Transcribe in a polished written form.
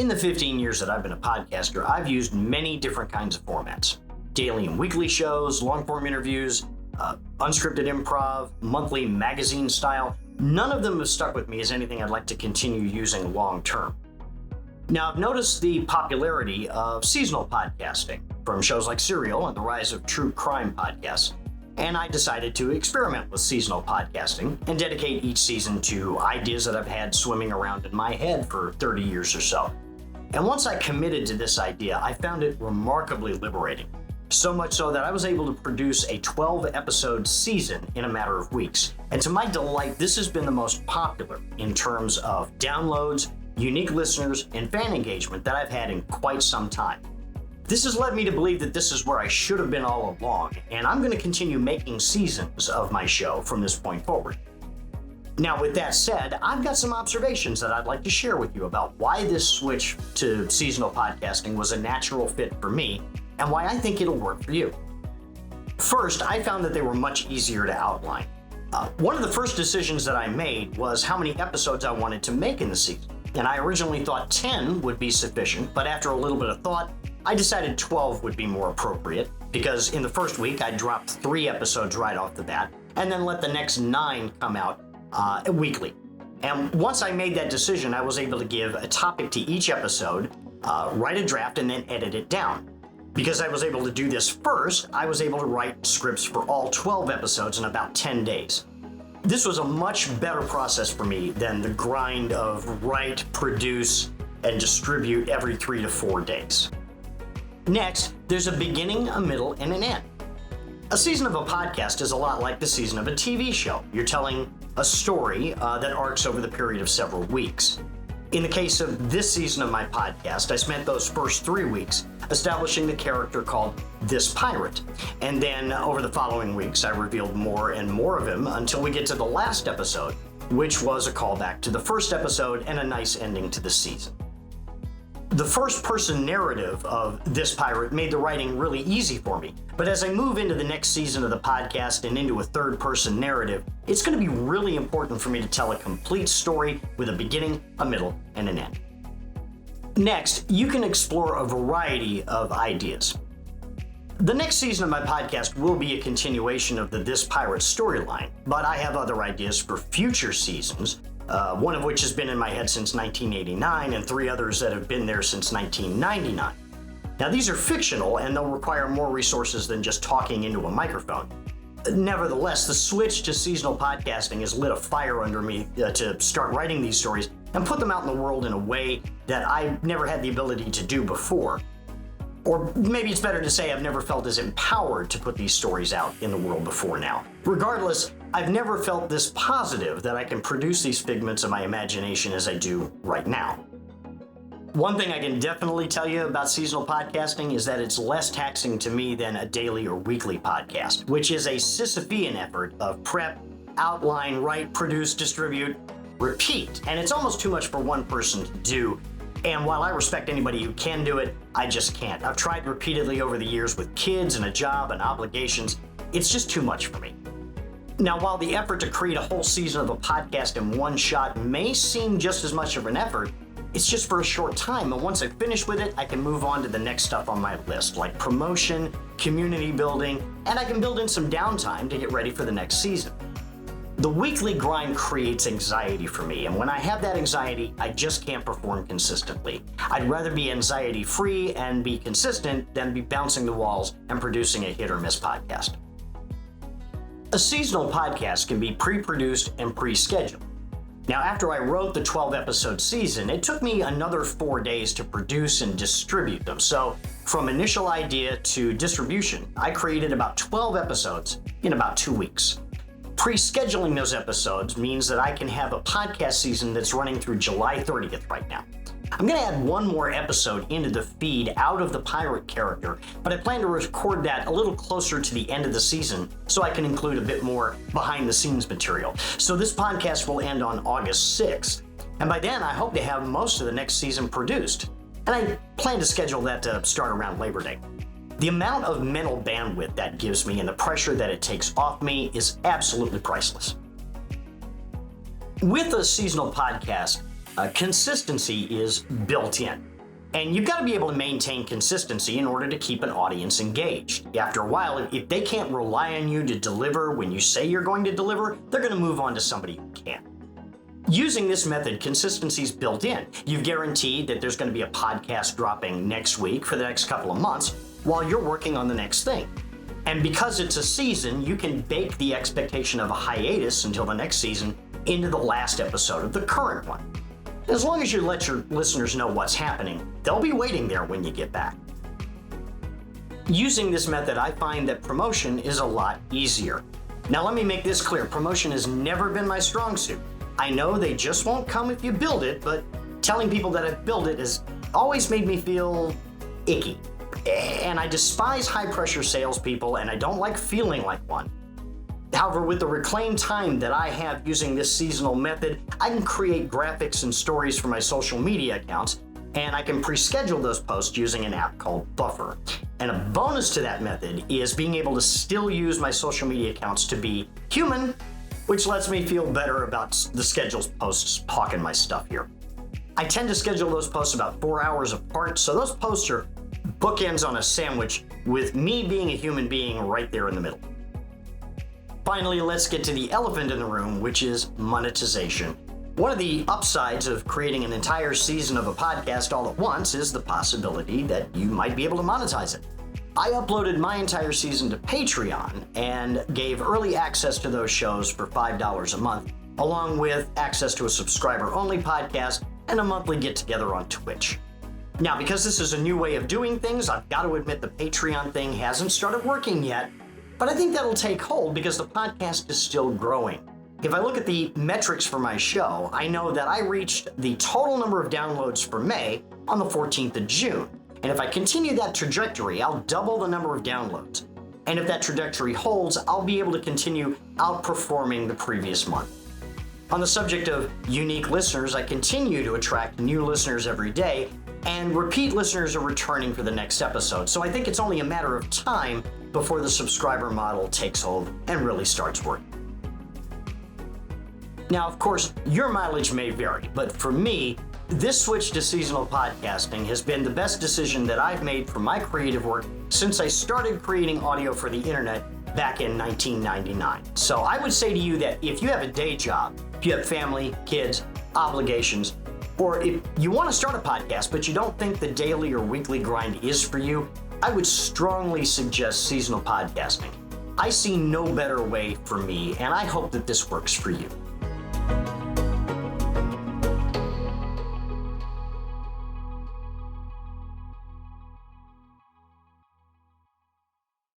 In the 15 years that I've been a podcaster, I've used many different kinds of formats. Daily and weekly shows, long-form interviews, unscripted improv, monthly magazine style. None of them have stuck with me as anything I'd like to continue using long-term. Now, I've noticed the popularity of seasonal podcasting, from shows like Serial and the rise of true crime podcasts. And I decided to experiment with seasonal podcasting and dedicate each season to ideas that I've had swimming around in my head for 30 years or so. And once I committed to this idea, I found it remarkably liberating. So much so that I was able to produce a 12-episode season in a matter of weeks. And to my delight, this has been the most popular in terms of downloads, unique listeners, and fan engagement that I've had in quite some time. This has led me to believe that this is where I should have been all along, and I'm going to continue making seasons of my show from this point forward. Now, with that said, I've got some observations that I'd like to share with you about why this switch to seasonal podcasting was a natural fit for me, and why I think it'll work for you. First, I found that they were much easier to outline. One of the first decisions that I made was how many episodes I wanted to make in the season, and I originally thought 10 would be sufficient, but after a little bit of thought, I decided 12 would be more appropriate, because in the first week I dropped 3 episodes right off the bat, and then let the next 9 come out weekly. And once I made that decision, I was able to give a topic to each episode, write a draft, and then edit it down. Because I was able to do this first, I was able to write scripts for all 12 episodes in about 10 days. This was a much better process for me than the grind of write, produce, and distribute every 3 to 4 days. Next, there's a beginning, a middle, and an end. A season of a podcast is a lot like the season of a TV show. You're telling a story that arcs over the period of several weeks. In the case of this season of my podcast, I spent those first 3 weeks establishing the character called This Pirate. And then over the following weeks, I revealed more and more of him until we get to the last episode, which was a callback to the first episode and a nice ending to the season. The first-person narrative of This Pirate made the writing really easy for me, but as I move into the next season of the podcast and into a third-person narrative, it's going to be really important for me to tell a complete story with a beginning, a middle, and an end. Next, you can explore a variety of ideas. The next season of my podcast will be a continuation of the This Pirate storyline, but I have other ideas for future seasons, one of which has been in my head since 1989, and 3 others that have been there since 1999. Now, these are fictional, and they'll require more resources than just talking into a microphone. Nevertheless, the switch to seasonal podcasting has lit a fire under me to start writing these stories and put them out in the world in a way that I've never had the ability to do before. Or maybe it's better to say I've never felt as empowered to put these stories out in the world before now. Regardless, I've never felt this positive that I can produce these figments of my imagination as I do right now. One thing I can definitely tell you about seasonal podcasting is that it's less taxing to me than a daily or weekly podcast, which is a Sisyphean effort of prep, outline, write, produce, distribute, repeat. And it's almost too much for one person to do. And while I respect anybody who can do it, I just can't. I've tried repeatedly over the years with kids and a job and obligations. It's just too much for me. Now, while the effort to create a whole season of a podcast in one shot may seem just as much of an effort, it's just for a short time, and once I finish with it, I can move on to the next stuff on my list, like promotion, community building, and I can build in some downtime to get ready for the next season. The weekly grind creates anxiety for me, and when I have that anxiety, I just can't perform consistently. I'd rather be anxiety-free and be consistent than be bouncing the walls and producing a hit-or-miss podcast. A seasonal podcast can be pre-produced and pre-scheduled. Now, after I wrote the 12-episode season, it took me another 4 days to produce and distribute them. So, from initial idea to distribution, I created about 12 episodes in about 2 weeks. Pre-scheduling those episodes means that I can have a podcast season that's running through July 30th right now. I'm going to add one more episode into the feed out of the pirate character, but I plan to record that a little closer to the end of the season so I can include a bit more behind-the-scenes material. So this podcast will end on August 6th, and by then I hope to have most of the next season produced, and I plan to schedule that to start around Labor Day. The amount of mental bandwidth that gives me and the pressure that it takes off me is absolutely priceless. With a seasonal podcast, consistency is built in. And you've got to be able to maintain consistency in order to keep an audience engaged. After a while, if they can't rely on you to deliver when you say you're going to deliver, they're going to move on to somebody who can. Using this method, consistency is built in. You've guaranteed that there's going to be a podcast dropping next week for the next couple of months while you're working on the next thing. And because it's a season, you can bake the expectation of a hiatus until the next season into the last episode of the current one. As long as you let your listeners know what's happening, they'll be waiting there when you get back. Using this method, I find that promotion is a lot easier. Now let me make this clear, promotion has never been my strong suit. I know they just won't come if you build it, but telling people that I've built it has always made me feel icky. And I despise high-pressure salespeople, and I don't like feeling like one. However, with the reclaimed time that I have using this seasonal method, I can create graphics and stories for my social media accounts, and I can pre-schedule those posts using an app called Buffer. And a bonus to that method is being able to still use my social media accounts to be human, which lets me feel better about the scheduled posts hawking my stuff here. I tend to schedule those posts about 4 hours apart, so those posts are bookends on a sandwich with me being a human being right there in the middle. Finally, let's get to the elephant in the room, which is monetization. One of the upsides of creating an entire season of a podcast all at once is the possibility that you might be able to monetize it. I uploaded my entire season to Patreon and gave early access to those shows for $5 a month, along with access to a subscriber-only podcast and a monthly get-together on Twitch. Now, because this is a new way of doing things, I've got to admit the Patreon thing hasn't started working yet, but I think that'll take hold because the podcast is still growing. If I look at the metrics for my show, I know that I reached the total number of downloads for May on the 14th of June. And if I continue that trajectory, I'll double the number of downloads. And if that trajectory holds, I'll be able to continue outperforming the previous month. On the subject of unique listeners, I continue to attract new listeners every day, and repeat listeners are returning for the next episode. So I think it's only a matter of time before the subscriber model takes hold and really starts working. Now, of course, your mileage may vary, but for me, this switch to seasonal podcasting has been the best decision that I've made for my creative work since I started creating audio for the internet back in 1999. So I would say to you that if you have a day job, if you have family, kids, obligations, or if you want to start a podcast but you don't think the daily or weekly grind is for you, I would strongly suggest seasonal podcasting. I see no better way for me, and I hope that this works for you.